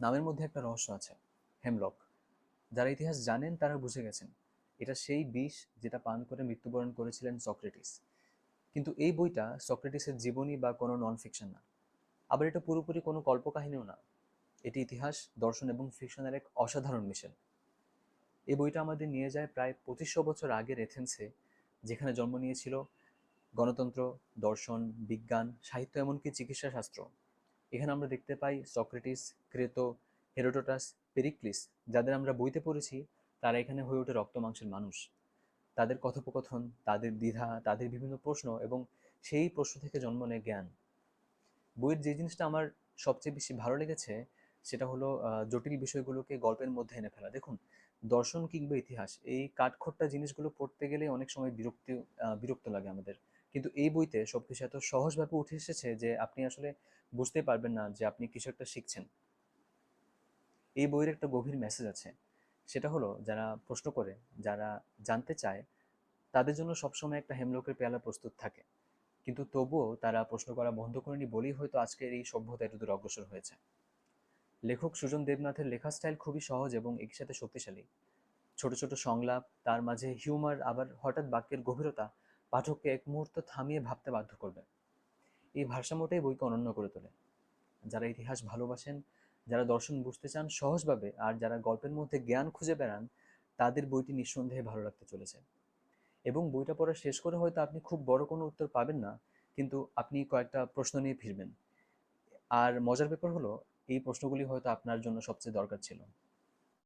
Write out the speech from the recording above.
নামের মধ্যে একটা রহস্য আছে, হেমলক। যারা ইতিহাস জানেন তারা বুঝে গেছেন এটা সেই বিষ যেটা পান করে মৃত্যুবরণ করেছিলেন সক্রেটিস। কিন্তু এই বইটা সক্রেটিসের জীবনী বা কোনো নন ফিকশন না, আবার এটা পুরোপুরি কোনো কল্পকাহিনীও না। এটি ইতিহাস, দর্শন এবং ফিকশনের এক অসাধারণ মিশেল। এই বইটা আমাদের নিয়ে যায় প্রায় 2500 বছর আগের এথেন্সে, যেখানে জন্ম নিয়েছিল গণতন্ত্র, দর্শন, বিজ্ঞান, সাহিত্য, এমনকি চিকিৎসা শাস্ত্র। এখানে আমরা দেখতে পাই সক্রেটিস, ক্রেতো, হেরোডোটাস, পেরিক্লিস, যাদের আমরা বইতে পড়েছি, তারা এখানে হয়ে ওঠে রক্ত মাংসের মানুষ। তাদের কথোপকথন, তাদের দ্বিধা, তাদের বিভিন্ন প্রশ্ন এবং সেই প্রশ্ন থেকে জন্ম নেয় জ্ঞান। বইয়ের যে জিনিসটা আমার সবচেয়ে বেশি ভালো লেগেছে সেটা হলো জটিল বিষয়গুলোকে গল্পের মধ্যে এনে ফেলা। দেখুন, দর্শন কিংবা ইতিহাস, এই কাঠখোট্টা জিনিসগুলো পড়তে গেলে অনেক সময় বিরক্ত লাগে আমাদের। কিন্তু এই বইতে সবকিছু এত সহজভাবে উঠে এসেছে যে আপনি আসলে বুঝতে পারবেন না যে আপনি কিছু একটা শিখছেন। এই বইয়ের একটা গভীর মেসেজ আছে, সেটা হলো যারা প্রশ্ন করে, যারা জানতে চায়, তাদের জন্য সবসময় একটা হেমলকের পেয়ালা প্রস্তুত থাকে। কিন্তু তবুও তারা প্রশ্ন করা বন্ধ করেনি বলেই হয়তো আজকের এই সভ্যতা এতদূর অগ্রসর হয়েছে। লেখক সুজন দেবনাথের লেখা স্টাইল খুবই সহজ এবং একই সাথে শক্তিশালী। ছোট ছোট সংলাপ, তার মাঝে হিউমার, আবার হঠাৎ বাক্যের গভীরতা পাঠককে এক মুহূর্ত থামিয়ে ভাবতে বাধ্য করবে। এই ভারসাম্যটাই বইকে অনন্য করে তোলে। যারা ইতিহাস ভালোবাসেন, যারা দর্শন বুঝতে চান সহজভাবে, আর যারা গল্পের মধ্যে জ্ঞান খুঁজে বেড়ান, তাদের বইটি নিঃসন্দেহে ভালো লাগতে চলেছে। এবং বইটা পড়া শেষ করে হয়তো আপনি খুব বড় কোনো উত্তর পাবেন না, কিন্তু আপনি কয়েকটা প্রশ্ন নিয়ে ফিরবেন। আর মজার ব্যাপার হলো, এই প্রশ্নগুলি হয়তো আপনার জন্য সবচেয়ে দরকার ছিল।